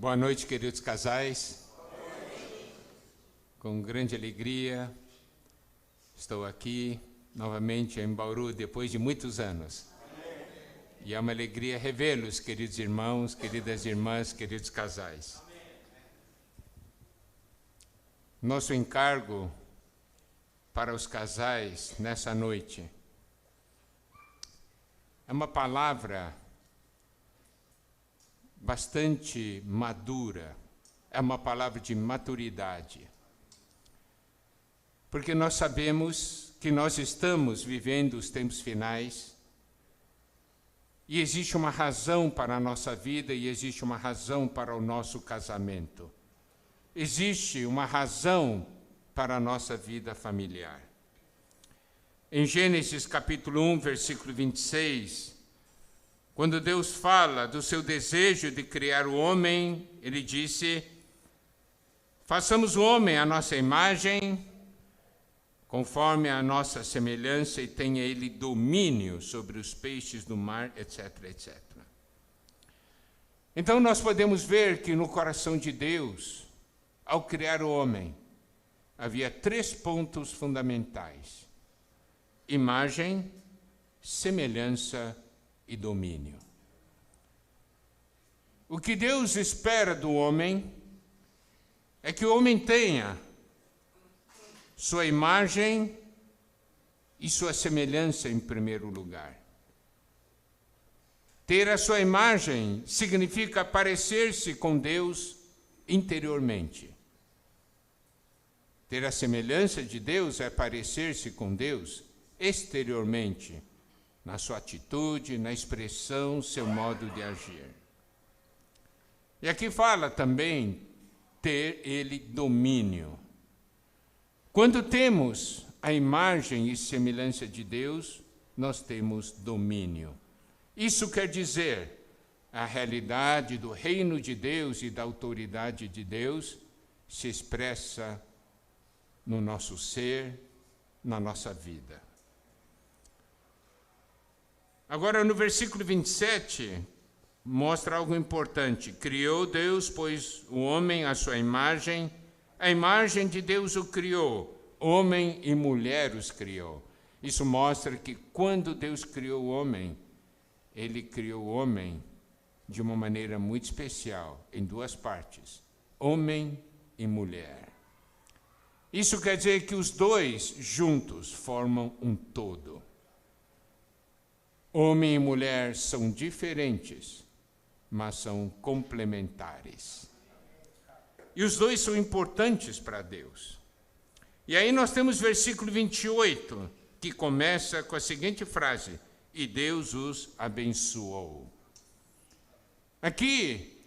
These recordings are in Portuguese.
Boa noite, queridos casais. Com grande alegria, estou aqui novamente em Bauru depois de muitos anos. E é uma alegria revê-los, queridos irmãos, queridas irmãs, queridos casais. Nosso encargo para os casais nessa noite é uma palavra bastante madura, é uma palavra de maturidade. Porque nós sabemos que nós estamos vivendo os tempos finais e existe uma razão para a nossa vida e existe uma razão para o nosso casamento. Existe uma razão para a nossa vida familiar. Em Gênesis capítulo 1, versículo 26, quando Deus fala do seu desejo de criar o homem, ele disse: façamos o homem à nossa imagem, conforme a nossa semelhança, e tenha ele domínio sobre os peixes do mar, etc, etc. Então nós podemos ver que no coração de Deus, ao criar o homem, havia 3 pontos fundamentais: imagem, semelhança e domínio. O que Deus espera do homem é que o homem tenha sua imagem e sua semelhança em primeiro lugar. Ter a sua imagem significa parecer-se com Deus interiormente. Ter a semelhança de Deus é parecer-se com Deus exteriormente, na sua atitude, na expressão, seu modo de agir. E aqui fala também ter ele domínio. Quando temos a imagem e semelhança de Deus, nós temos domínio. Isso quer dizer a realidade do reino de Deus e da autoridade de Deus se expressa no nosso ser, na nossa vida. Agora, no versículo 27, mostra algo importante. Criou Deus, pois, o homem à sua imagem, a imagem de Deus o criou, homem e mulher os criou. Isso mostra que quando Deus criou o homem, ele criou o homem de uma maneira muito especial, em 2 partes, homem e mulher. Isso quer dizer que os dois juntos formam um todo. Homem e mulher são diferentes, mas são complementares. E os dois são importantes para Deus. E aí nós temos o versículo 28, que começa com a seguinte frase: e Deus os abençoou. Aqui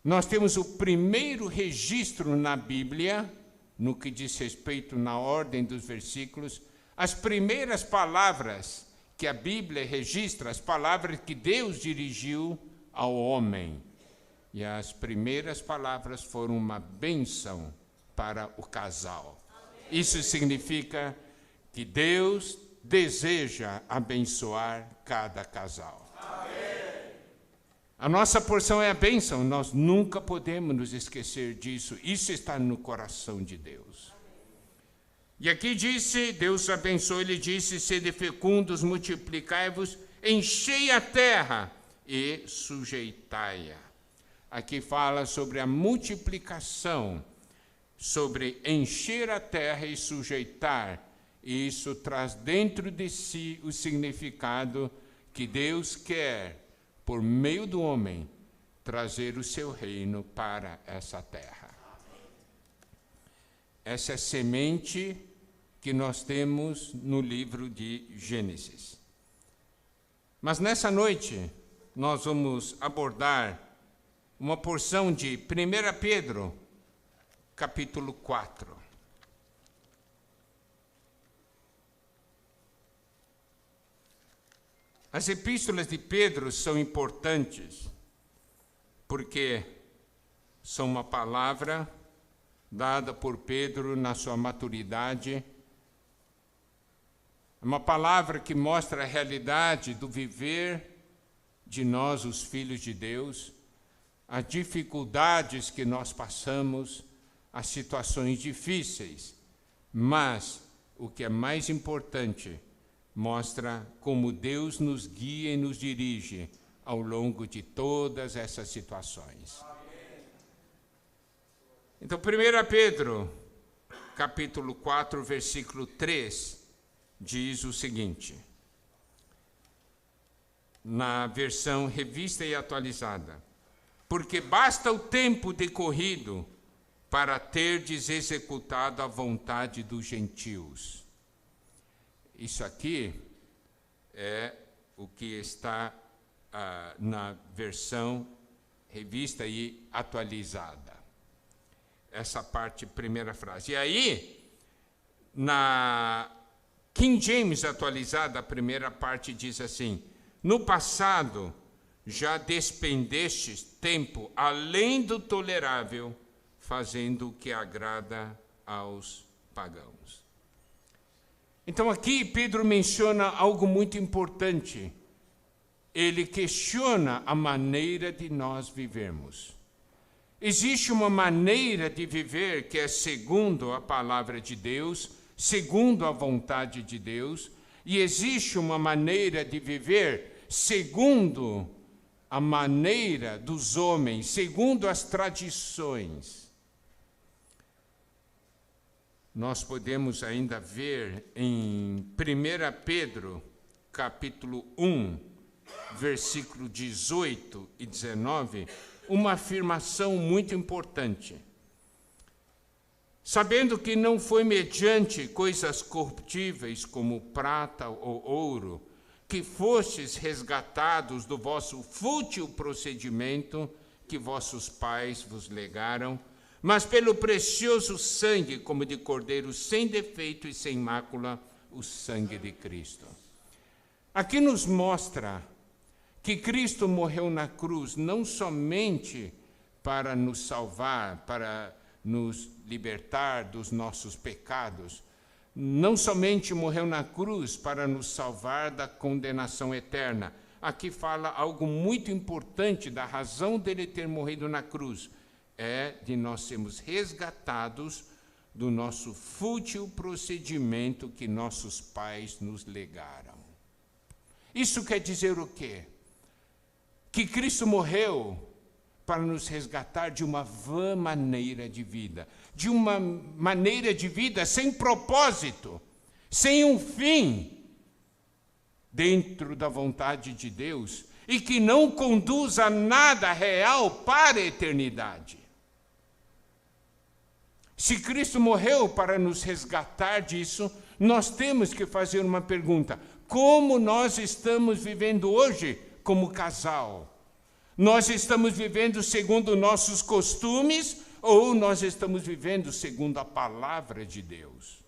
nós temos o primeiro registro na Bíblia, no que diz respeito na ordem dos versículos, as primeiras palavras que a Bíblia registra, as palavras que Deus dirigiu ao homem. E as primeiras palavras foram uma bênção para o casal. Isso significa que Deus deseja abençoar cada casal. A nossa porção é a bênção, nós nunca podemos nos esquecer disso. Isso está no coração de Deus. E aqui disse, Deus abençoou, ele disse: sede fecundos, multiplicai-vos, enchei a terra e sujeitai-a. Aqui fala sobre a multiplicação, sobre encher a terra e sujeitar. E isso traz dentro de si o significado que Deus quer, por meio do homem, trazer o seu reino para essa terra. Essa é a semente que nós temos no livro de Gênesis. Mas nessa noite, nós vamos abordar uma porção de 1 Pedro, capítulo 4. As epístolas de Pedro são importantes porque são uma palavra dada por Pedro na sua maturidade, uma palavra que mostra a realidade do viver de nós, os filhos de Deus, as dificuldades que nós passamos, as situações difíceis, mas o que é mais importante, mostra como Deus nos guia e nos dirige ao longo de todas essas situações. Então, 1 Pedro, capítulo 4, versículo 3, diz o seguinte, na versão revista e atualizada: porque basta o tempo decorrido para terdes executado a vontade dos gentios. Isso aqui é o que está na versão revista e atualizada. Essa parte, primeira frase. E aí, na King James atualizada, a primeira parte diz assim: no passado já despendestes tempo além do tolerável, fazendo o que agrada aos pagãos. Então aqui Pedro menciona algo muito importante. Ele questiona a maneira de nós vivermos. Existe uma maneira de viver que é segundo a palavra de Deus, segundo a vontade de Deus, e existe uma maneira de viver segundo a maneira dos homens, segundo as tradições. Nós podemos ainda ver em 1 Pedro, capítulo 1, versículo 18 e 19, uma afirmação muito importante. Sabendo que não foi mediante coisas corruptíveis como prata ou ouro, que fostes resgatados do vosso fútil procedimento que vossos pais vos legaram, mas pelo precioso sangue, como de cordeiro sem defeito e sem mácula, o sangue de Cristo. Aqui nos mostra que Cristo morreu na cruz não somente para nos salvar, para nos libertar dos nossos pecados, não somente morreu na cruz para nos salvar da condenação eterna. Aqui fala algo muito importante da razão dele ter morrido na cruz. É de nós sermos resgatados do nosso fútil procedimento que nossos pais nos legaram. Isso quer dizer o quê? Que Cristo morreu para nos resgatar de uma vã maneira de vida, de uma maneira de vida sem propósito, sem um fim, dentro da vontade de Deus, e que não conduz a nada real para a eternidade. Se Cristo morreu para nos resgatar disso, nós temos que fazer uma pergunta: como nós estamos vivendo hoje como casal? Nós estamos vivendo segundo nossos costumes ou nós estamos vivendo segundo a palavra de Deus?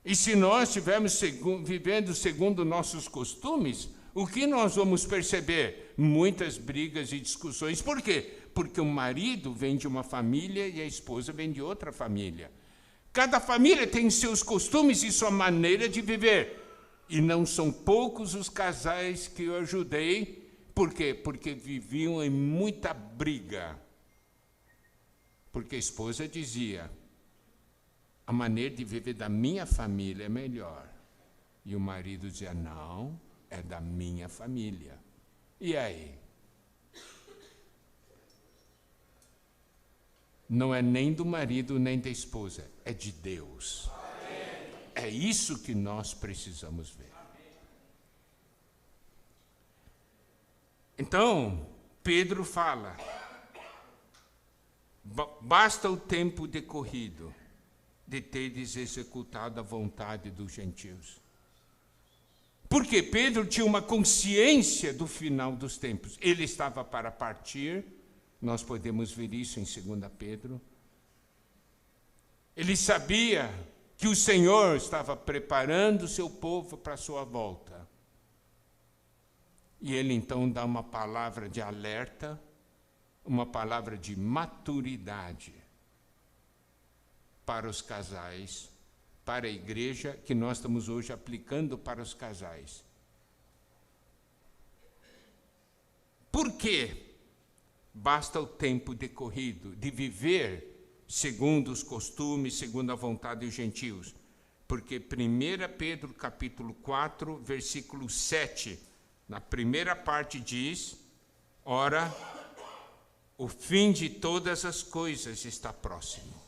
E se nós estivermos vivendo segundo nossos costumes, o que nós vamos perceber? Muitas brigas e discussões. Por quê? Porque o marido vem de uma família e a esposa vem de outra família. Cada família tem seus costumes e sua maneira de viver. E não são poucos os casais que eu ajudei. Por quê? Porque viviam em muita briga. Porque a esposa dizia: a maneira de viver da minha família é melhor. E o marido dizia: não, é da minha família. E aí? Não é nem do marido nem da esposa, é de Deus. É isso que nós precisamos ver. Então, Pedro fala: basta o tempo decorrido de teres executado a vontade dos gentios. Porque Pedro tinha uma consciência do final dos tempos. Ele estava para partir, nós podemos ver isso em 2 Pedro. Ele sabia que o Senhor estava preparando o seu povo para a sua volta. E ele então dá uma palavra de alerta, uma palavra de maturidade para os casais, para a igreja, que nós estamos hoje aplicando para os casais. Por quê? basta o tempo decorrido de viver segundo os costumes, segundo a vontade dos gentios. Porque 1 Pedro capítulo 4, versículo 7, na primeira parte diz: ora, o fim de todas as coisas está próximo.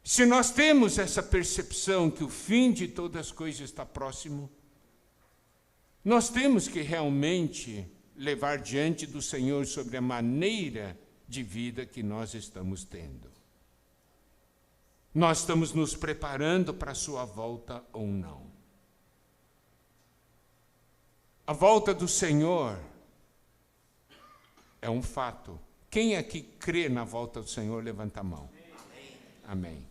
Se nós temos essa percepção que o fim de todas as coisas está próximo, nós temos que realmente levar diante do Senhor sobre a maneira de vida que nós estamos tendo. Nós estamos nos preparando para a sua volta ou não? A volta do Senhor é um fato. Quem aqui crê na volta do Senhor, levanta a mão. Amém.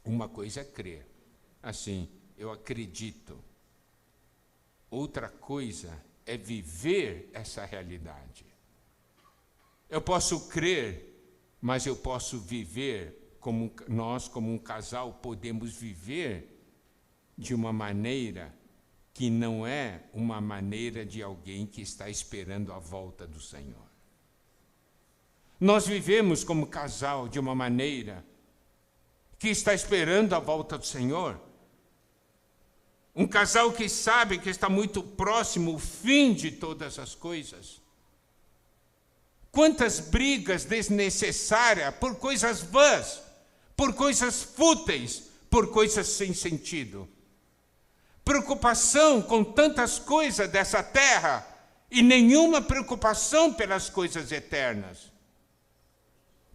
Uma coisa é crer. Assim, eu acredito. Outra coisa é viver essa realidade. Eu posso crer, mas eu posso viver como nós, como um casal, podemos viver de uma maneira que não é uma maneira de alguém que está esperando a volta do Senhor. Nós vivemos como casal de uma maneira que está esperando a volta do Senhor. Um casal que sabe que está muito próximo o fim de todas as coisas. Quantas brigas desnecessárias por coisas vãs, por coisas fúteis, por coisas sem sentido. Preocupação com tantas coisas dessa terra e nenhuma preocupação pelas coisas eternas.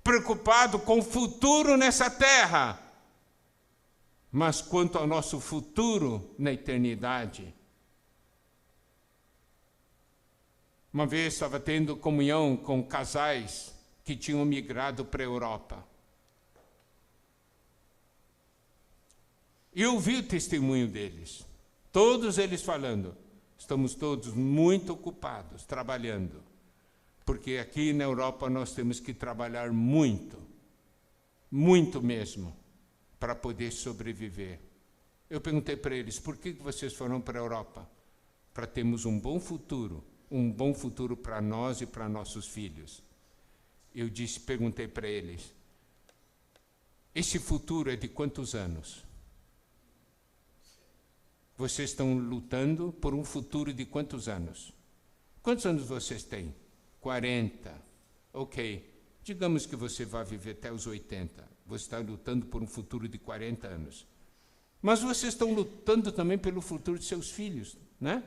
Preocupado com o futuro nessa terra, mas quanto ao nosso futuro na eternidade. Uma vez estava tendo comunhão com casais que tinham migrado para a Europa. E eu ouvi o testemunho deles. Todos eles falando, estamos todos muito ocupados, trabalhando. Porque aqui na Europa nós temos que trabalhar muito, muito mesmo, para poder sobreviver. Eu perguntei para eles, por que vocês foram para a Europa? Para termos um bom futuro para nós e para nossos filhos. Eu perguntei para eles, esse futuro é de quantos anos? Vocês estão lutando por um futuro de quantos anos? Quantos anos vocês têm? 40. Ok. Digamos que você vai viver até os 80. Você está lutando por um futuro de 40 anos. Mas vocês estão lutando também pelo futuro de seus filhos, né?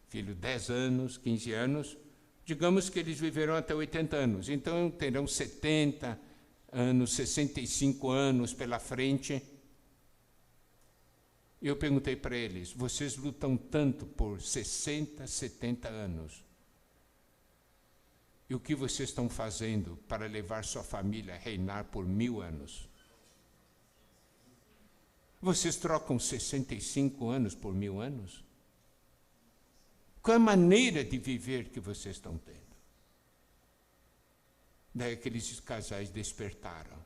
Filho, 10 anos, 15 anos. Digamos que eles viverão até 80 anos. Então, terão 70 anos, 65 anos pela frente. E eu perguntei para eles, vocês lutam tanto por 60, 70 anos. E o que vocês estão fazendo para levar sua família a reinar por 1000 anos? Vocês trocam 65 anos por 1000 anos? Qual é a maneira de viver que vocês estão tendo? Daí aqueles casais despertaram.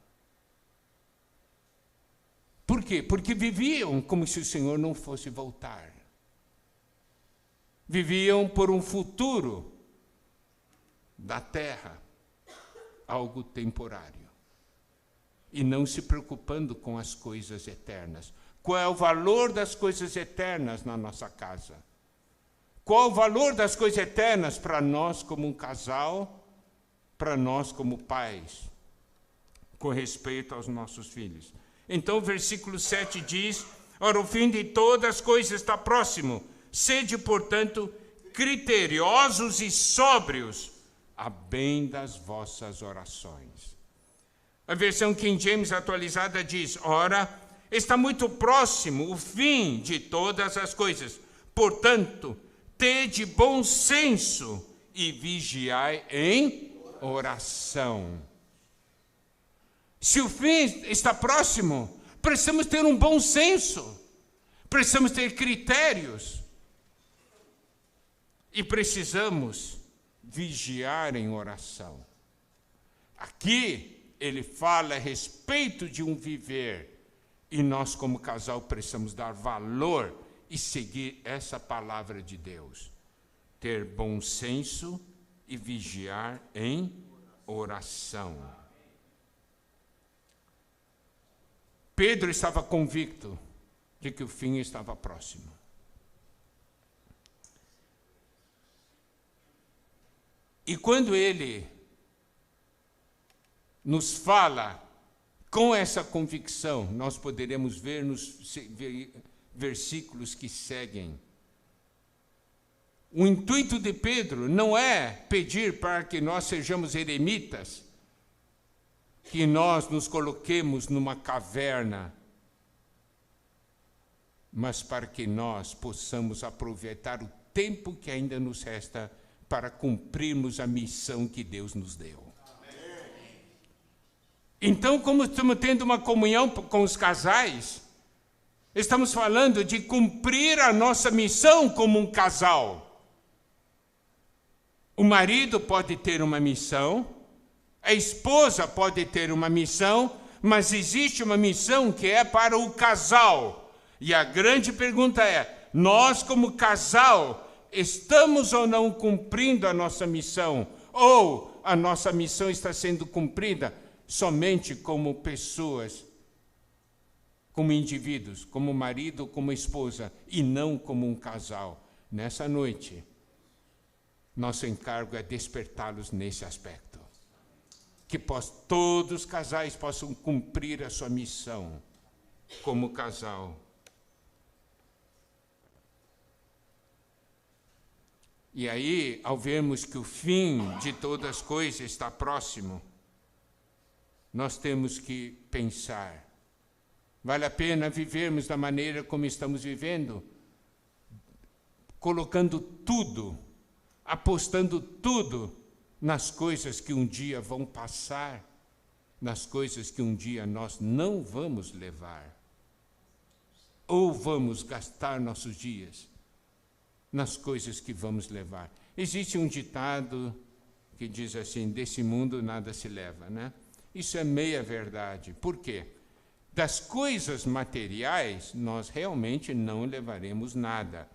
Por quê? Porque viviam como se o Senhor não fosse voltar. Viviam por um futuro da terra, algo temporário, e não se preocupando com as coisas eternas. Qual é o valor das coisas eternas na nossa casa? Qual o valor das coisas eternas para nós como um casal, para nós como pais, com respeito aos nossos filhos? Então o versículo 7 diz, ora, o fim de todas as coisas está próximo. Sede, portanto, criteriosos e sóbrios, a bem das vossas orações. A versão King James atualizada diz, ora, está muito próximo o fim de todas as coisas. Portanto, tede bom senso e vigiai em oração. Se o fim está próximo, precisamos ter um bom senso, precisamos ter critérios e precisamos vigiar em oração. Aqui ele fala a respeito de um viver e nós como casal precisamos dar valor e seguir essa palavra de Deus. ter bom senso e vigiar em oração. Pedro estava convicto de que o fim estava próximo. E quando ele nos fala com essa convicção, nós poderemos ver nos versículos que seguem. O intuito de Pedro não é pedir para que nós sejamos eremitas, que nós nos coloquemos numa caverna, mas para que nós possamos aproveitar o tempo que ainda nos resta para cumprirmos a missão que Deus nos deu. Então, como estamos tendo uma comunhão com os casais, estamos falando de cumprir a nossa missão como um casal. O marido pode ter uma missão, a esposa pode ter uma missão, mas existe uma missão que é para o casal. E a grande pergunta é, nós como casal, estamos ou não cumprindo a nossa missão? Ou a nossa missão está sendo cumprida somente como pessoas, como indivíduos, como marido, como esposa, e não como um casal? Nessa noite, nosso encargo é despertá-los nesse aspecto. Que todos os casais possam cumprir a sua missão como casal. E aí, ao vermos que o fim de todas as coisas está próximo, nós temos que pensar, vale a pena vivermos da maneira como estamos vivendo? Colocando tudo, apostando tudo nas coisas que um dia vão passar, nas coisas que um dia nós não vamos levar? Ou vamos gastar nossos dias nas coisas que vamos levar? Existe um ditado que diz assim, desse mundo nada se leva, né? Isso é meia verdade. Por quê? Das coisas materiais, nós realmente não levaremos nada,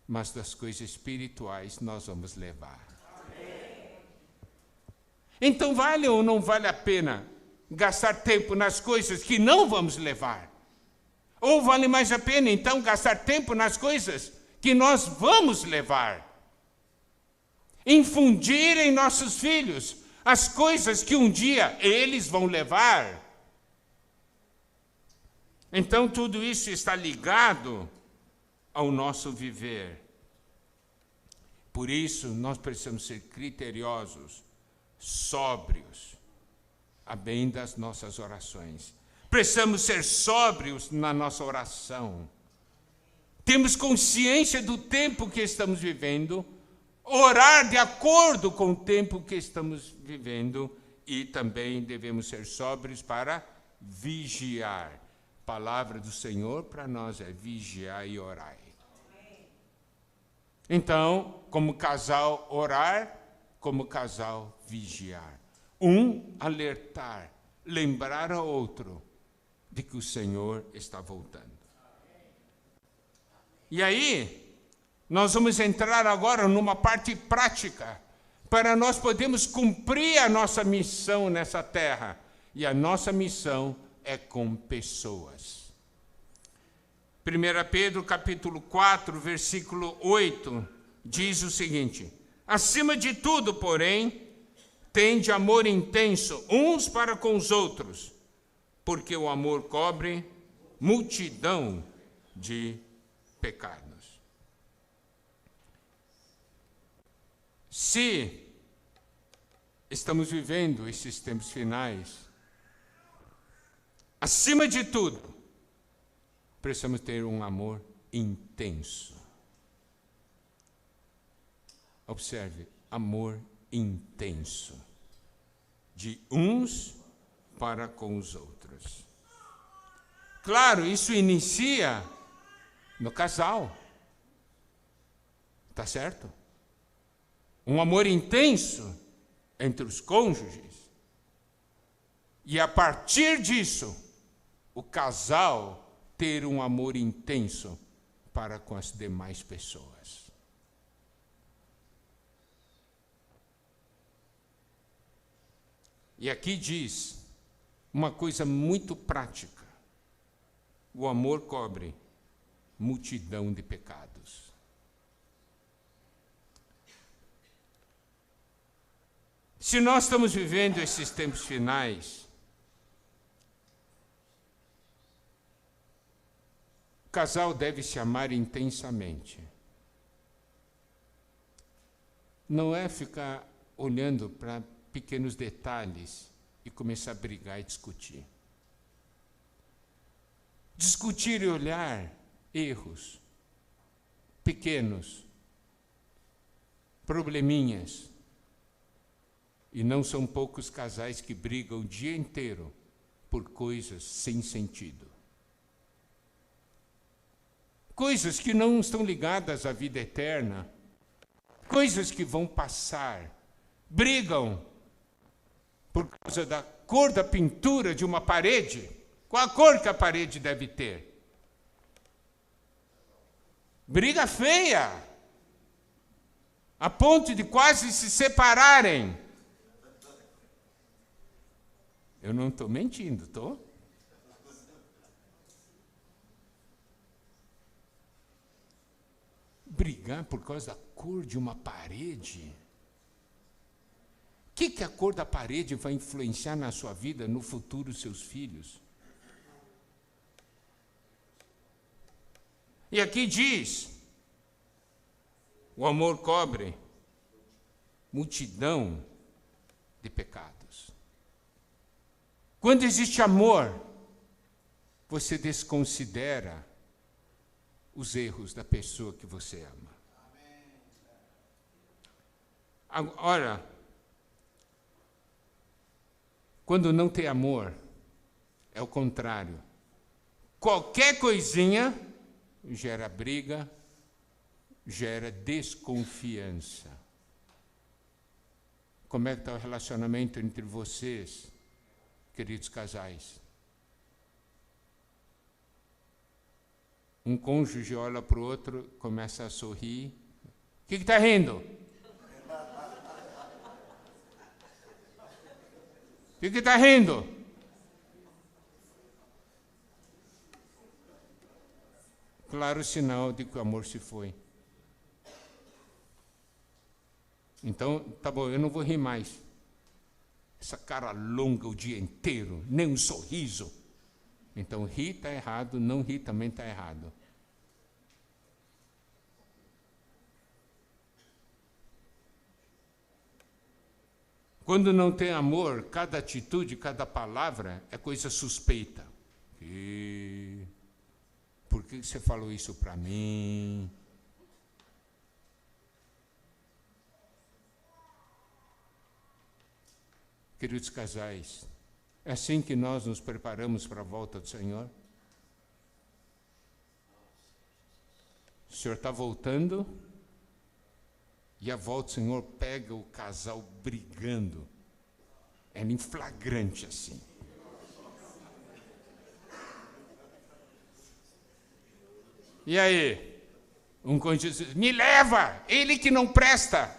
mas das coisas espirituais nós vamos levar. Então, vale ou não vale a pena gastar tempo nas coisas que não vamos levar? Ou vale mais a pena, então, gastar tempo nas coisas que nós vamos levar? Infundir em nossos filhos as coisas que um dia eles vão levar. Então, tudo isso está ligado ao nosso viver. Por isso, nós precisamos ser criteriosos, sóbrios, a bem das nossas orações. Precisamos ser sóbrios na nossa oração. Temos consciência do tempo que estamos vivendo, orar de acordo com o tempo que estamos vivendo, e também devemos ser sóbrios para vigiar. A palavra do Senhor para nós é vigiar e orar. Então, como casal orar, como casal vigiar. Um alertar, lembrar ao outro de que o Senhor está voltando. E aí, nós vamos entrar agora numa parte prática, para nós podermos cumprir a nossa missão nessa terra. E a nossa missão é com pessoas. 1 Pedro capítulo 4, versículo 8, diz o seguinte: acima de tudo, porém, tende amor intenso uns para com os outros, porque o amor cobre multidão de pecados. Se estamos vivendo esses tempos finais, acima de tudo, precisamos ter um amor intenso. Observe, amor intenso, de uns para com os outros. Claro, isso inicia no casal, tá certo? Um amor intenso entre os cônjuges. E a partir disso, o casal ter um amor intenso para com as demais pessoas. E aqui diz uma coisa muito prática: o amor cobre multidão de pecados. Se nós estamos vivendo esses tempos finais, o casal deve se amar intensamente. Não é ficar olhando para pequenos detalhes e começar a brigar e discutir. Discutir e olhar erros pequenos, probleminhas. E não são poucos casais que brigam o dia inteiro por coisas sem sentido. Coisas que não estão ligadas à vida eterna. Coisas que vão passar. Brigam por causa da cor da pintura de uma parede. Qual a cor que a parede deve ter? Briga feia, a ponto de quase se separarem. Eu não estou mentindo, estou? Brigar por causa da cor de uma parede? O que a cor da parede vai influenciar na sua vida, no futuro, seus filhos? E aqui diz, o amor cobre multidão de pecados. Quando existe amor, você desconsidera os erros da pessoa que você ama. Agora, quando não tem amor, é o contrário. Qualquer coisinha gera briga, gera desconfiança. Como é que está o relacionamento entre vocês, queridos casais? Um cônjuge olha para o outro, começa a sorrir. O que está rindo? O que está rindo? Claro sinal de que o amor se foi. Então, tá bom, eu não vou rir mais. Essa cara longa o dia inteiro, nem um sorriso. Então, rir está errado, não rir também está errado. Quando não tem amor, cada atitude, cada palavra é coisa suspeita. Por que você falou isso para mim? Queridos casais, é assim que nós nos preparamos para a volta do Senhor? O Senhor está voltando e a volta do Senhor pega o casal brigando. É em flagrante assim. E aí? Um cônjuge diz, me leva, ele que não presta.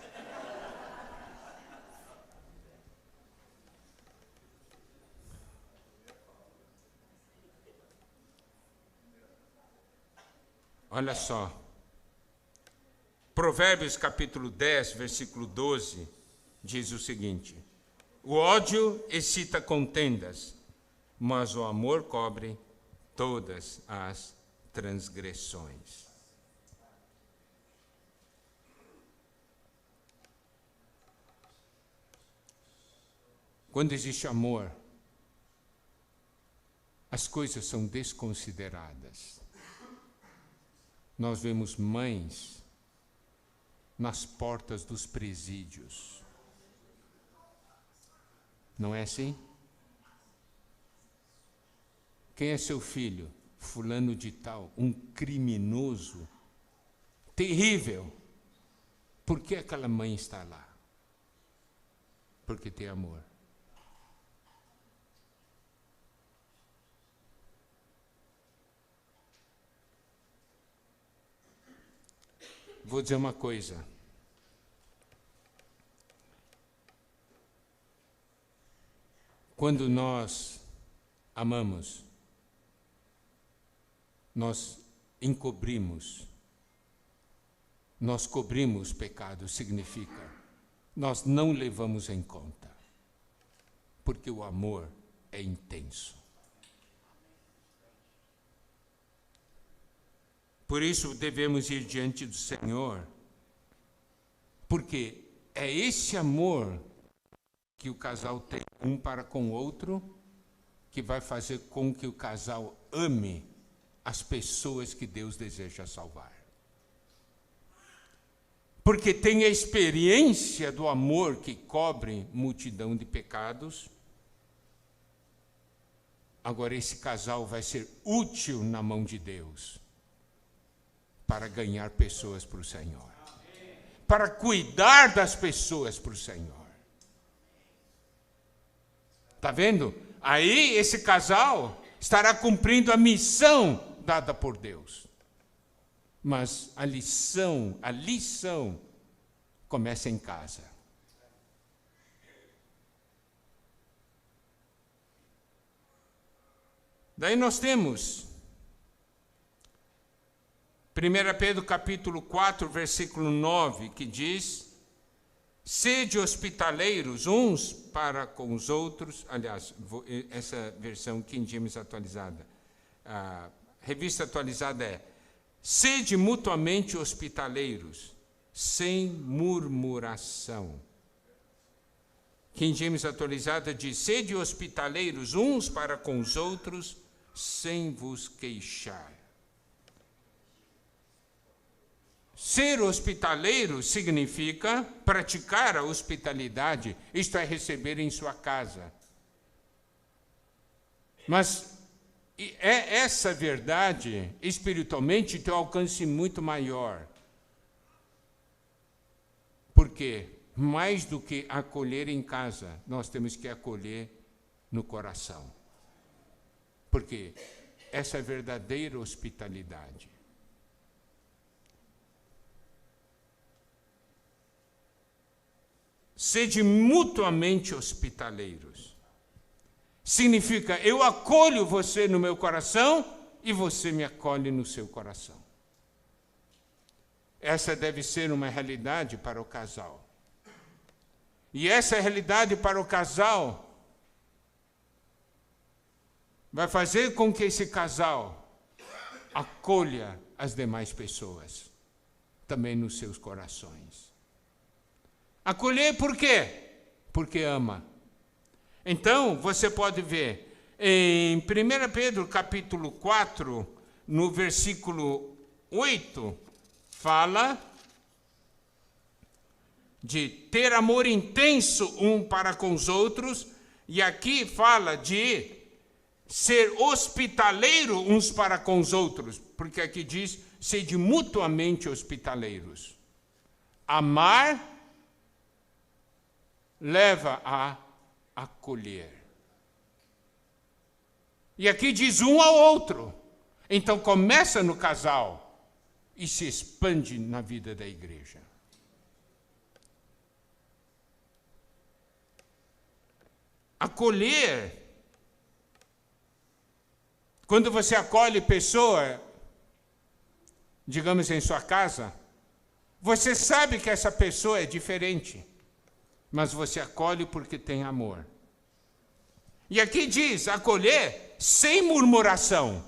Olha só, Provérbios capítulo 10, versículo 12, diz o seguinte: o ódio excita contendas, mas o amor cobre todas as transgressões. Quando existe amor, as coisas são desconsideradas. Nós vemos mães nas portas dos presídios. Não é assim? Quem é seu filho? Fulano de tal, um criminoso terrível. Por que aquela mãe está lá? Porque tem amor. Vou dizer uma coisa. quando nós amamos, nós encobrimos, nós cobrimos pecados, significa, nós não levamos em conta, porque o amor é intenso. Por isso devemos ir diante do Senhor, porque é esse amor que o casal tem um para com o outro que vai fazer com que o casal ame as pessoas que Deus deseja salvar. Porque tem a experiência do amor que cobre multidão de pecados. Agora esse casal vai ser útil na mão de Deus para ganhar pessoas para o Senhor, para cuidar das pessoas para o Senhor. Está vendo? Aí esse casal estará cumprindo a missão dada por Deus. Mas a lição começa em casa. Daí nós temos 1 Pedro capítulo 4, versículo 9, que diz: sede hospitaleiros uns para com os outros. Aliás, essa versão King James atualizada, a revista atualizada é: sede mutuamente hospitaleiros, sem murmuração. King James atualizada diz: sede hospitaleiros uns para com os outros, sem vos queixar. Ser hospitaleiro significa praticar a hospitalidade, isto é, receber em sua casa. Mas essa verdade, espiritualmente, tem um alcance muito maior. Por quê? Mais do que acolher em casa, nós temos que acolher no coração. Porque essa é a verdadeira hospitalidade. Sede mutuamente hospitaleiros. Significa, eu acolho você no meu coração e você me acolhe no seu coração. Essa deve ser uma realidade para o casal. E essa realidade para o casal vai fazer com que esse casal acolha as demais pessoas, também nos seus corações. Acolher por quê? Porque ama. Então, você pode ver, em 1 Pedro capítulo 4, no versículo 8, fala de ter amor intenso um para com os outros, e aqui fala de ser hospitaleiro uns para com os outros, porque aqui diz, sede mutuamente hospitaleiros. Amar leva a acolher. E aqui diz um ao outro. Então começa no casal e se expande na vida da igreja. Acolher. Quando você acolhe pessoa, digamos em sua casa, você sabe que essa pessoa é diferente. Mas você acolhe porque tem amor. E aqui diz, acolher sem murmuração.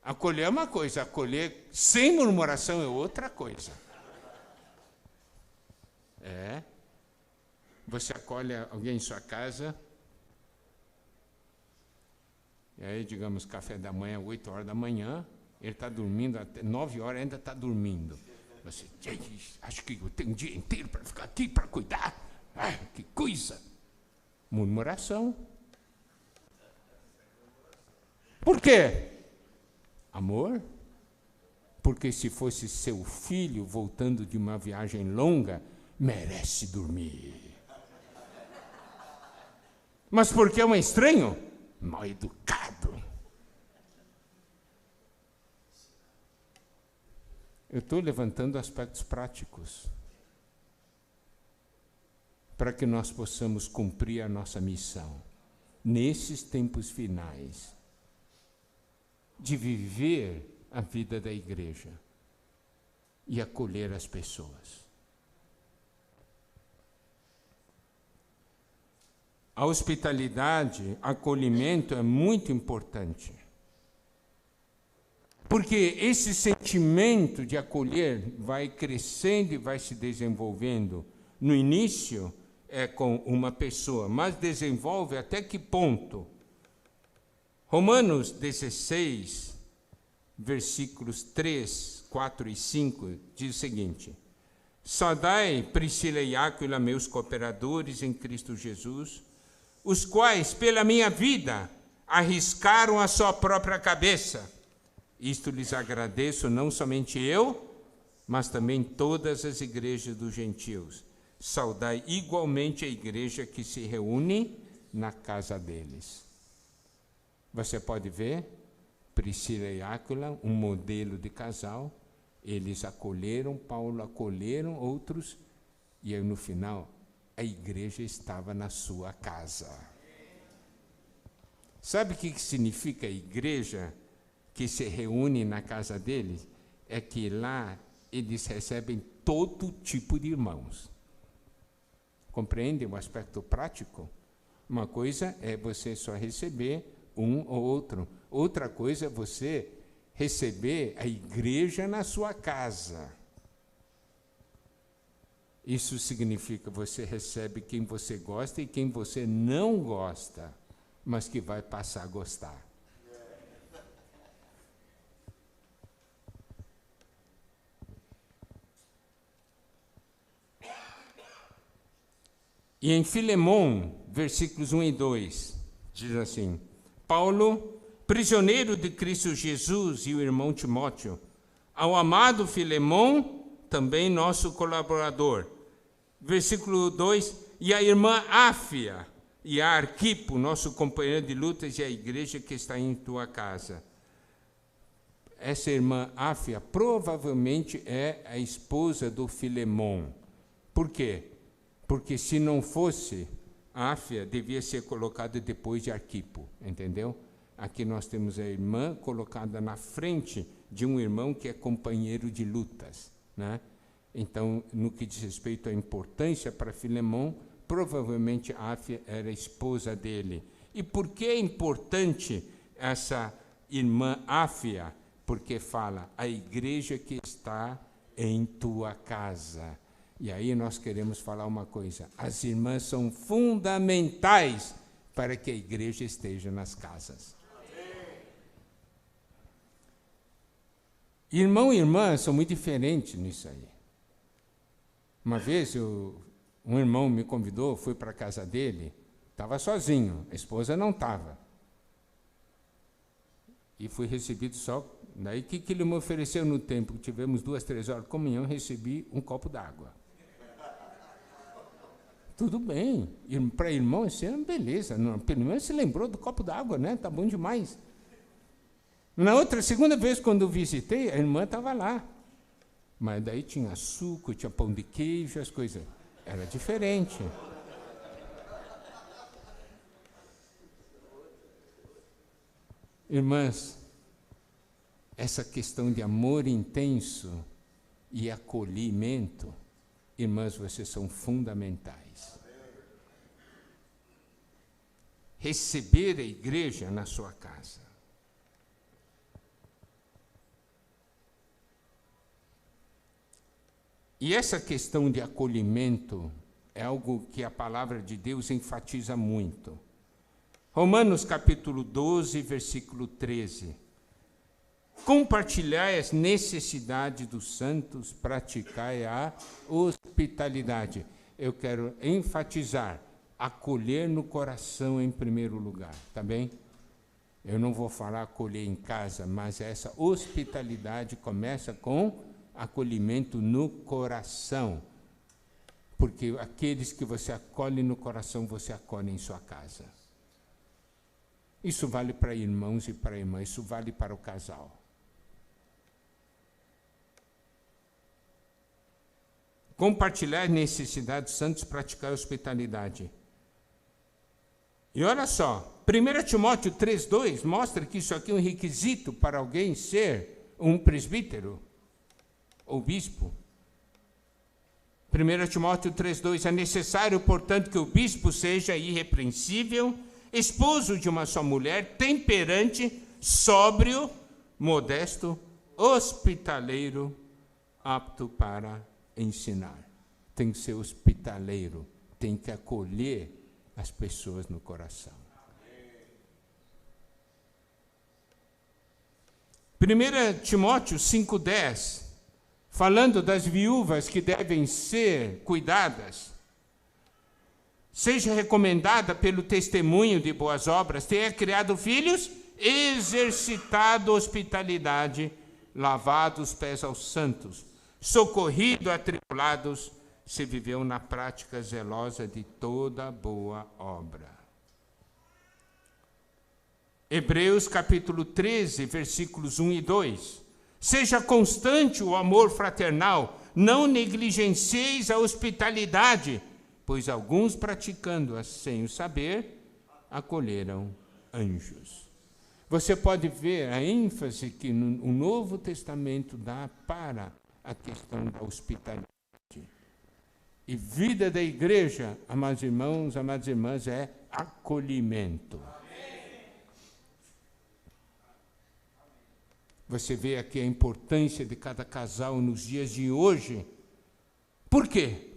Acolher é uma coisa, acolher sem murmuração é outra coisa. Você acolhe alguém em sua casa, e aí, digamos, café da manhã, 8 horas da manhã, ele está dormindo, até 9 horas ainda está dormindo. Você, acho que eu tenho um dia inteiro para ficar aqui, para cuidar. Ah, que coisa! Murmuração. Por quê? Amor? Porque se fosse seu filho voltando de uma viagem longa, merece dormir. Mas porque é um estranho? Mal educado. Eu estou levantando aspectos práticos. para que nós possamos cumprir a nossa missão, nesses tempos finais, de viver a vida da igreja e acolher as pessoas. A hospitalidade, acolhimento é muito importante. Porque esse sentimento de acolher vai crescendo e vai se desenvolvendo. No início é com uma pessoa, mas desenvolve até que ponto? Romanos 16, versículos 3, 4 e 5, diz o seguinte: saudai Priscila e Áquila, meus cooperadores em Cristo Jesus, os quais, pela minha vida, arriscaram a sua própria cabeça. Isto lhes agradeço, não somente eu, mas também todas as igrejas dos gentios. Saudai igualmente a igreja que se reúne na casa deles. Você pode ver, Priscila e Áquila, um modelo de casal, eles acolheram, Paulo acolheram outros, e aí no final, a igreja estava na sua casa. Sabe o que significa igreja que se reúne na casa deles? É que lá eles recebem todo tipo de irmãos. Compreende o aspecto prático? Uma coisa é você só receber um ou outro. Outra coisa é você receber a igreja na sua casa. Isso significa que você recebe quem você gosta e quem você não gosta, mas que vai passar a gostar. E em Filemon, versículos 1 e 2, diz assim: Paulo, prisioneiro de Cristo Jesus, e o irmão Timóteo, ao amado Filemon, também nosso colaborador. Versículo 2, e a irmã Áfia, e a Arquipo, nosso companheiro de lutas, e a igreja que está em tua casa. Essa irmã Áfia provavelmente é a esposa do Filemon. Por quê? Porque se não fosse, Áfia devia ser colocada depois de Arquipo, entendeu? Aqui nós temos a irmã colocada na frente de um irmão que é companheiro de lutas, né? Então, no que diz respeito à importância para Filemon, provavelmente Áfia era a esposa dele. E por que é importante essa irmã Áfia? Porque fala, a igreja que está em tua casa. E aí nós queremos falar uma coisa, as irmãs são fundamentais para que a igreja esteja nas casas. Irmão e irmã são muito diferentes nisso aí. Uma vez um irmão me convidou, fui para a casa dele, estava sozinho, a esposa não estava. E fui recebido só. Daí o que ele me ofereceu no tempo? Tivemos 2, 3 horas de comunhão, recebi um copo d'água. Tudo bem, para irmão isso é uma beleza, não, pelo menos se lembrou do copo d'água, né? Tá bom demais. Segunda vez quando eu visitei, a irmã estava lá. Mas daí tinha suco, tinha pão de queijo, as coisas. Era diferente. Irmãs, essa questão de amor intenso e acolhimento, irmãs, vocês são fundamentais. Receber a igreja na sua casa. E essa questão de acolhimento é algo que a palavra de Deus enfatiza muito. Romanos capítulo 12, versículo 13. Compartilhai as necessidades dos santos, praticai a hospitalidade. Eu quero enfatizar, acolher no coração em primeiro lugar, tá bem? Eu não vou falar acolher em casa, mas essa hospitalidade começa com acolhimento no coração, porque aqueles que você acolhe no coração, você acolhe em sua casa. Isso vale para irmãos e para irmãs, isso vale para o casal. compartilhar necessidades dos santos, praticar hospitalidade. E olha só, 1 Timóteo 3,2 mostra que isso aqui é um requisito para alguém ser um presbítero ou bispo. 1 Timóteo 3,2, é necessário, portanto, que o bispo seja irrepreensível, esposo de uma só mulher, temperante, sóbrio, modesto, hospitaleiro, apto para ensinar. Tem que ser hospitaleiro, tem que acolher as pessoas no coração. 1 Timóteo 5,10, falando das viúvas que devem ser cuidadas, seja recomendada pelo testemunho de boas obras, tenha criado filhos, exercitado hospitalidade, lavado os pés aos santos, socorrido atribulados, se viveu na prática zelosa de toda boa obra. Hebreus capítulo 13, versículos 1 e 2. Seja constante o amor fraternal, não negligencieis a hospitalidade, pois alguns praticando-a sem o saber, acolheram anjos. Você pode ver a ênfase que o Novo Testamento dá para a questão da hospitalidade. E vida da igreja, amados irmãos, amadas irmãs, é acolhimento. Você vê aqui a importância de cada casal nos dias de hoje. Por quê?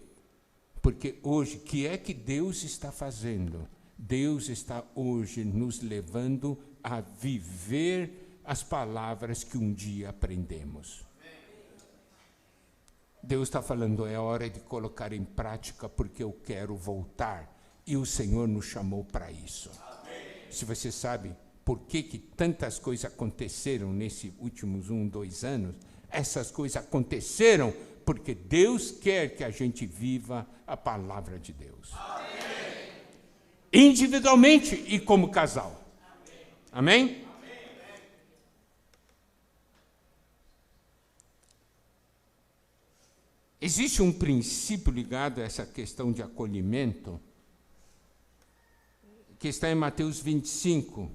Porque hoje, o que é que Deus está fazendo? Deus está hoje nos levando a viver as palavras que um dia aprendemos. Deus está falando, é hora de colocar em prática, porque eu quero voltar. E o Senhor nos chamou para isso. Se você sabe por que tantas coisas aconteceram nesses últimos 2 anos, essas coisas aconteceram porque Deus quer que a gente viva a palavra de Deus. Amém. Individualmente e como casal. Amém? Existe um princípio ligado a essa questão de acolhimento, que está em Mateus 25,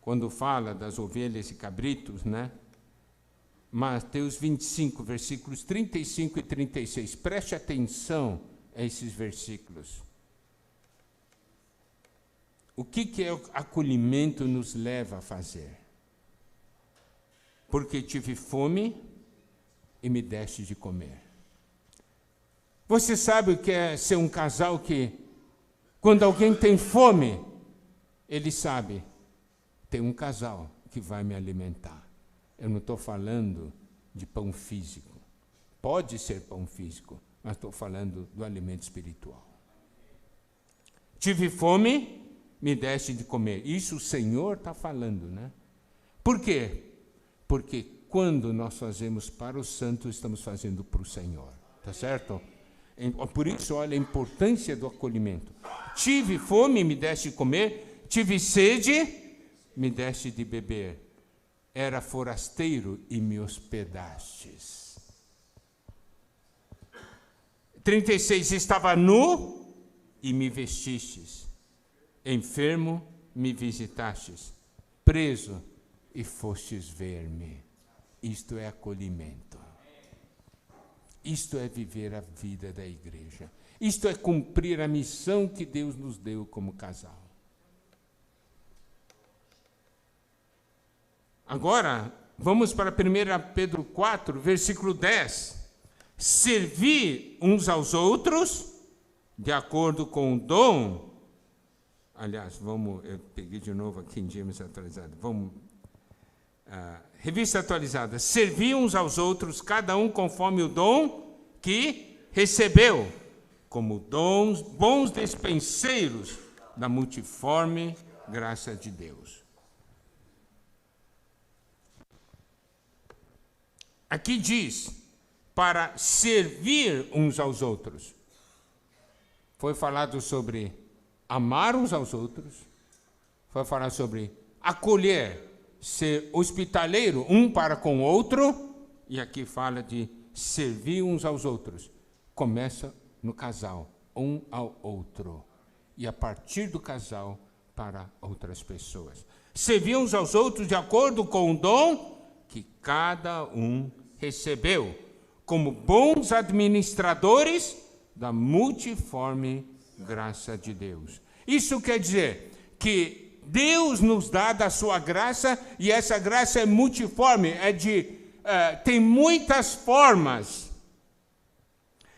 quando fala das ovelhas e cabritos, né? Mateus 25, versículos 35 e 36. Preste atenção a esses versículos. O que é o acolhimento nos leva a fazer? Porque tive fome e me deste de comer. Você sabe o que é ser um casal que, quando alguém tem fome, ele sabe, tem um casal que vai me alimentar. Eu não estou falando de pão físico. Pode ser pão físico, mas estou falando do alimento espiritual. Tive fome, me deste de comer. Isso o Senhor está falando, né? Por quê? Porque quando nós fazemos para o santo, estamos fazendo para o Senhor. Tá certo? Por isso, olha a importância do acolhimento. Tive fome, me deste de comer. Tive sede, me deste de beber. Era forasteiro e me hospedastes. 36, estava nu e me vestistes. Enfermo, me visitastes. Preso e fostes ver-me. Isto é acolhimento. Isto é viver a vida da igreja. Isto é cumprir a missão que Deus nos deu como casal. Agora, vamos para 1 Pedro 4, versículo 10. Servir uns aos outros, de acordo com o dom. Aliás, eu peguei de novo aqui em James atualizado. Revista atualizada. Servir uns aos outros, cada um conforme o dom que recebeu, como bons despenseiros da multiforme graça de Deus. Aqui diz, para servir uns aos outros. Foi falado sobre amar uns aos outros, foi falado sobre acolher, ser hospitaleiro um para com o outro, e aqui fala de servir uns aos outros. Começa no casal, um ao outro. E a partir do casal, para outras pessoas. Servir uns aos outros de acordo com o dom que cada um recebeu, como bons administradores da multiforme graça de Deus. Isso quer dizer que Deus nos dá da sua graça, e essa graça é multiforme, tem muitas formas.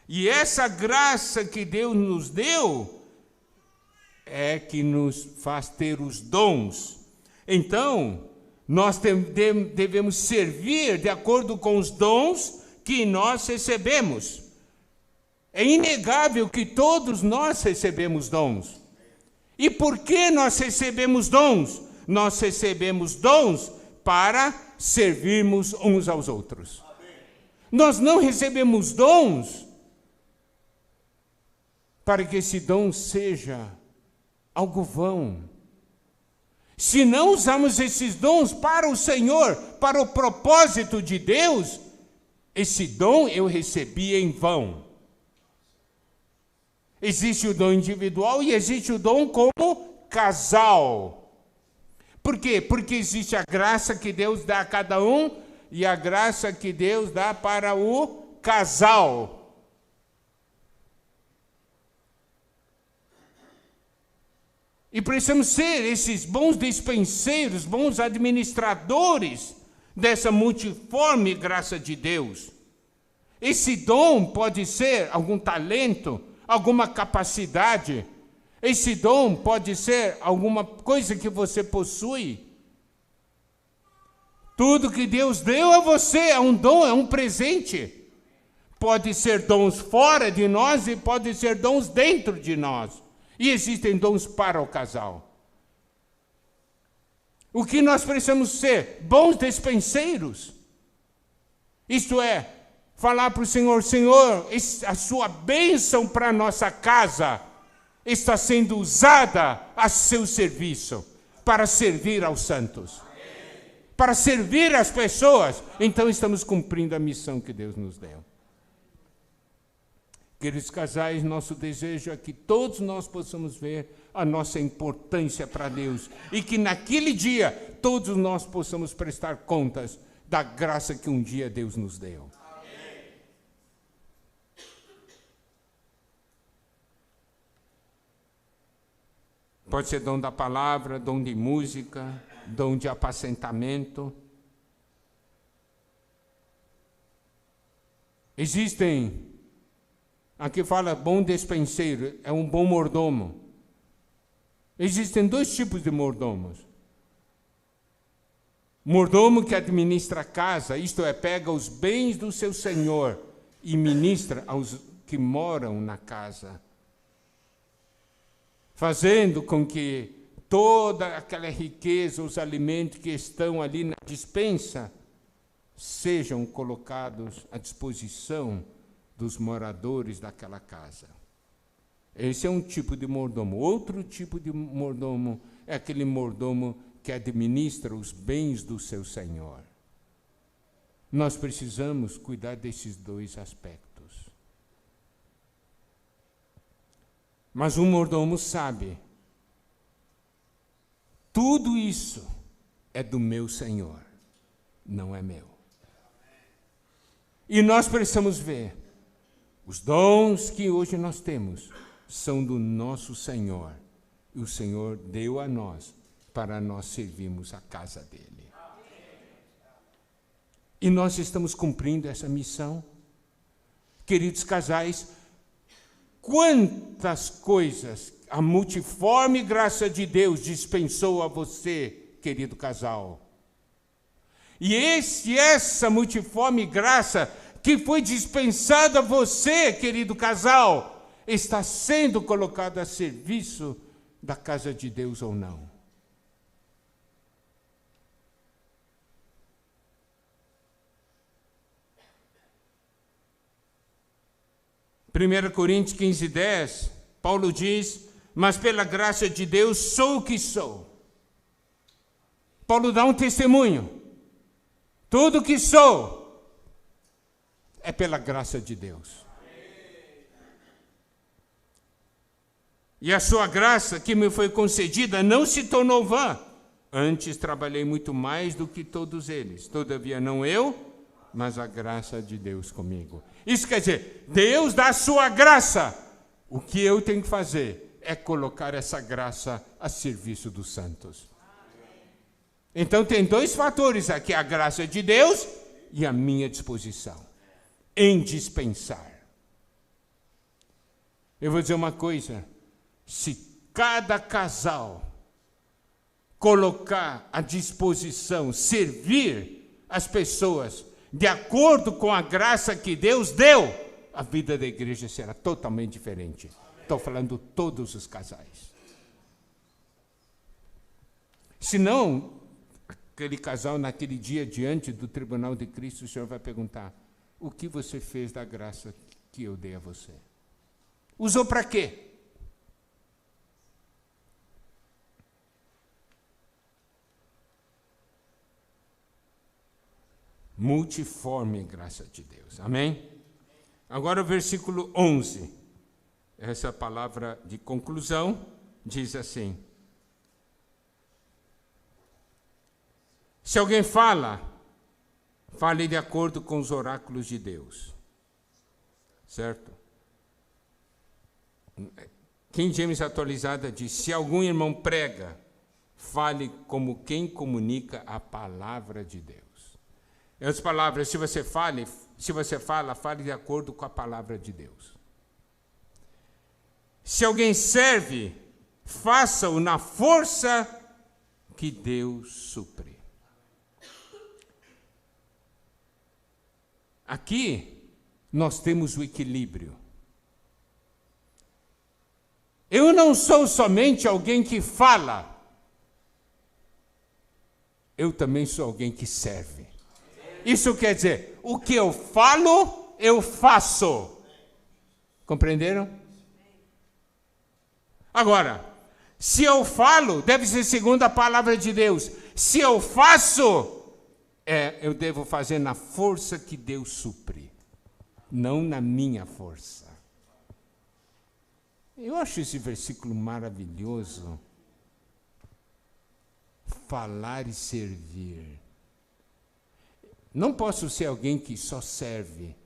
E essa graça que Deus nos deu é que nos faz ter os dons. Então, nós devemos servir de acordo com os dons que nós recebemos. É inegável que todos nós recebemos dons. E por que nós recebemos dons? Nós recebemos dons para servirmos uns aos outros. Nós não recebemos dons para que esse dom seja algo vão. Se não usamos esses dons para o Senhor, para o propósito de Deus, esse dom eu recebi em vão. Existe o dom individual e existe o dom como casal. Por quê? Porque existe a graça que Deus dá a cada um e a graça que Deus dá para o casal. E precisamos ser esses bons dispenseiros, bons administradores dessa multiforme graça de Deus. Esse dom pode ser algum talento, alguma capacidade. Esse dom pode ser alguma coisa que você possui. Tudo que Deus deu a você é um dom, é um presente. Pode ser dons fora de nós e pode ser dons dentro de nós. E existem dons para o casal. O que nós precisamos ser? Bons dispenseiros. Isto é, falar para o Senhor, Senhor, a sua bênção para a nossa casa está sendo usada a seu serviço, para servir aos santos, para servir as pessoas. Então estamos cumprindo a missão que Deus nos deu. Queridos casais, nosso desejo é que todos nós possamos ver a nossa importância para Deus e que naquele dia todos nós possamos prestar contas da graça que um dia Deus nos deu. Amém. Pode ser dom da palavra, dom de música, dom de apacentamento. Existem... Aqui fala bom despenseiro, é um bom mordomo. Existem dois tipos de mordomos. Mordomo que administra a casa, isto é, pega os bens do seu senhor e ministra aos que moram na casa, fazendo com que toda aquela riqueza, os alimentos que estão ali na despensa, sejam colocados à disposição dos moradores daquela casa. Esse é um tipo de mordomo. Outro tipo de mordomo é aquele mordomo que administra os bens do seu senhor. Nós precisamos cuidar desses dois aspectos. Mas um mordomo sabe, tudo isso é do meu Senhor, não é meu. E nós precisamos ver, os dons que hoje nós temos são do nosso Senhor. E o Senhor deu a nós para nós servirmos a casa dele. E nós estamos cumprindo essa missão. Queridos casais, quantas coisas a multiforme graça de Deus dispensou a você, querido casal. E essa multiforme graça que foi dispensada a você, querido casal, está sendo colocado a serviço da casa de Deus ou não? Primeira Coríntios 15:10, Paulo diz, mas pela graça de Deus sou o que sou. Paulo dá um testemunho. Tudo que sou é pela graça de Deus. E a sua graça que me foi concedida não se tornou vã. Antes trabalhei muito mais do que todos eles. Todavia não eu, mas a graça de Deus comigo. Isso quer dizer, Deus dá a sua graça. O que eu tenho que fazer é colocar essa graça a serviço dos santos. Então tem dois fatores aqui, a graça de Deus e a minha disposição em dispensar. Eu vou dizer uma coisa, se cada casal colocar à disposição, servir as pessoas de acordo com a graça que Deus deu, a vida da igreja será totalmente diferente. Estou falando todos os casais. Senão, aquele casal naquele dia diante do tribunal de Cristo, o Senhor vai perguntar, o que você fez da graça que eu dei a você? Usou para quê? Multiforme graça de Deus. Amém? Agora o versículo 11. Essa palavra de conclusão diz assim: se alguém fale de acordo com os oráculos de Deus. Certo? King James atualizada diz, se algum irmão prega, fale como quem comunica a palavra de Deus. Em outras palavras, se você fala, fale de acordo com a palavra de Deus. Se alguém serve, faça-o na força que Deus supre. Aqui nós temos o equilíbrio. Eu não sou somente alguém que fala, eu também sou alguém que serve. Isso quer dizer, o que eu falo, eu faço. Compreenderam? Agora, se eu falo, deve ser segundo a palavra de Deus. Se eu faço, eu devo fazer na força que Deus supre, não na minha força. Eu acho esse versículo maravilhoso. Falar e servir. Não posso ser alguém que só serve.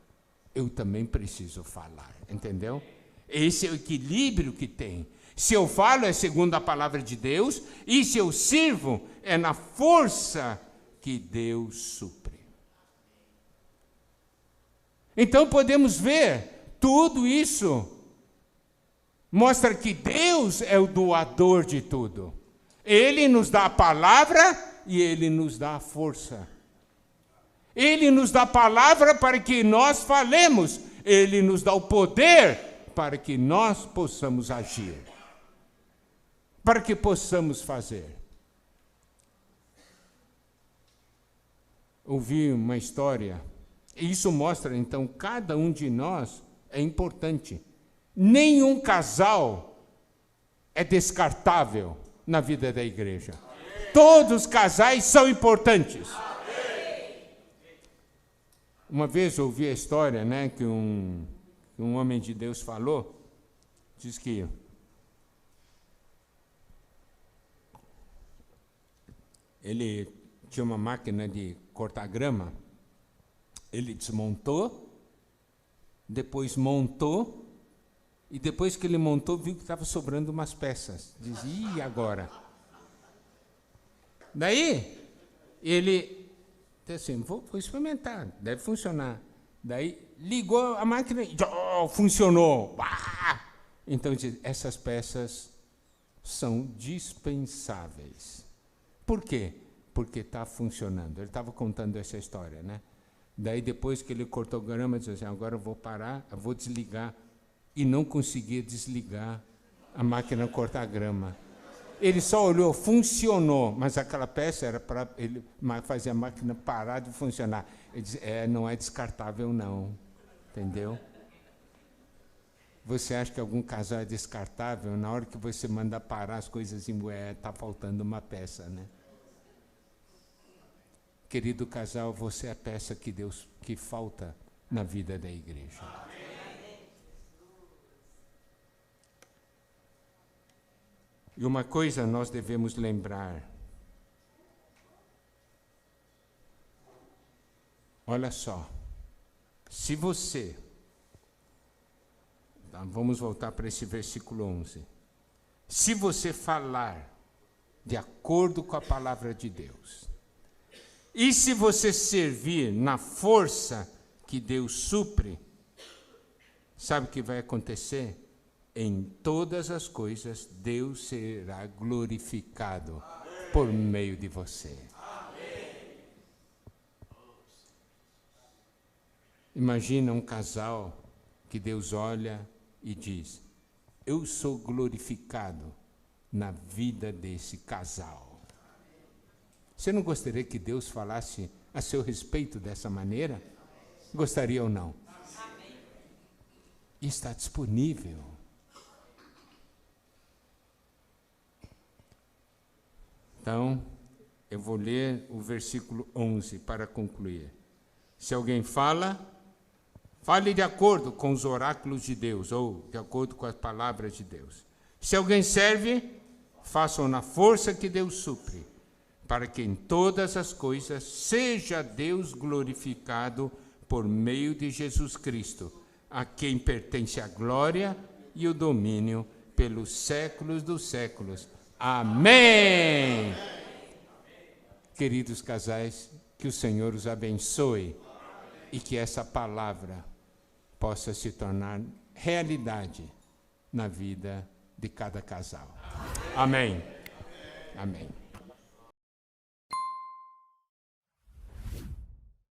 Eu também preciso falar, entendeu? Esse é o equilíbrio que tem. Se eu falo é segundo a palavra de Deus, e se eu sirvo é na força que Deus supre. Então podemos ver, tudo isso mostra que Deus é o doador de tudo. Ele nos dá a palavra e Ele nos dá a força. Ele nos dá a palavra para que nós falemos. Ele nos dá o poder para que nós possamos agir. Para que possamos fazer. Ouvi uma história, e isso mostra, então, cada um de nós é importante. Nenhum casal é descartável na vida da igreja. Todos os casais são importantes. Uma vez eu ouvi a história, que um homem de Deus falou, diz que ele tinha uma máquina de cortar grama, ele desmontou, depois montou, e depois que ele montou, viu que estava sobrando umas peças. Diz, e agora? Daí, ele disse assim, vou experimentar, deve funcionar. Daí, ligou a máquina e funcionou. Então, diz, essas peças são dispensáveis. Por quê? Porque está funcionando. Ele estava contando essa história, Daí, depois que ele cortou grama, disse assim, agora eu vou parar, eu vou desligar. E não conseguia desligar a máquina cortar grama. Ele só olhou, funcionou, mas aquela peça era para ele fazer a máquina parar de funcionar. Ele disse, não é descartável não, entendeu? Você acha que algum casal é descartável? Na hora que você manda parar as coisas, está faltando uma peça, Querido casal, você é a peça que falta na vida da igreja. E uma coisa nós devemos lembrar. Olha só, se você, vamos voltar para esse versículo 11. Se você falar de acordo com a palavra de Deus, e se você servir na força que Deus supre, sabe o que vai acontecer? Em todas as coisas, Deus será glorificado por meio de você. Imagina um casal que Deus olha e diz: eu sou glorificado na vida desse casal. Você não gostaria que Deus falasse a seu respeito dessa maneira? Gostaria ou não? Está disponível. Então, eu vou ler o versículo 11 para concluir. Se alguém fale de acordo com os oráculos de Deus, ou de acordo com as palavras de Deus. Se alguém serve, façam na força que Deus supre, para que em todas as coisas seja Deus glorificado por meio de Jesus Cristo, a quem pertence a glória e o domínio pelos séculos dos séculos. Amém! Queridos casais, que o Senhor os abençoe e que essa palavra possa se tornar realidade na vida de cada casal. Amém. Amém.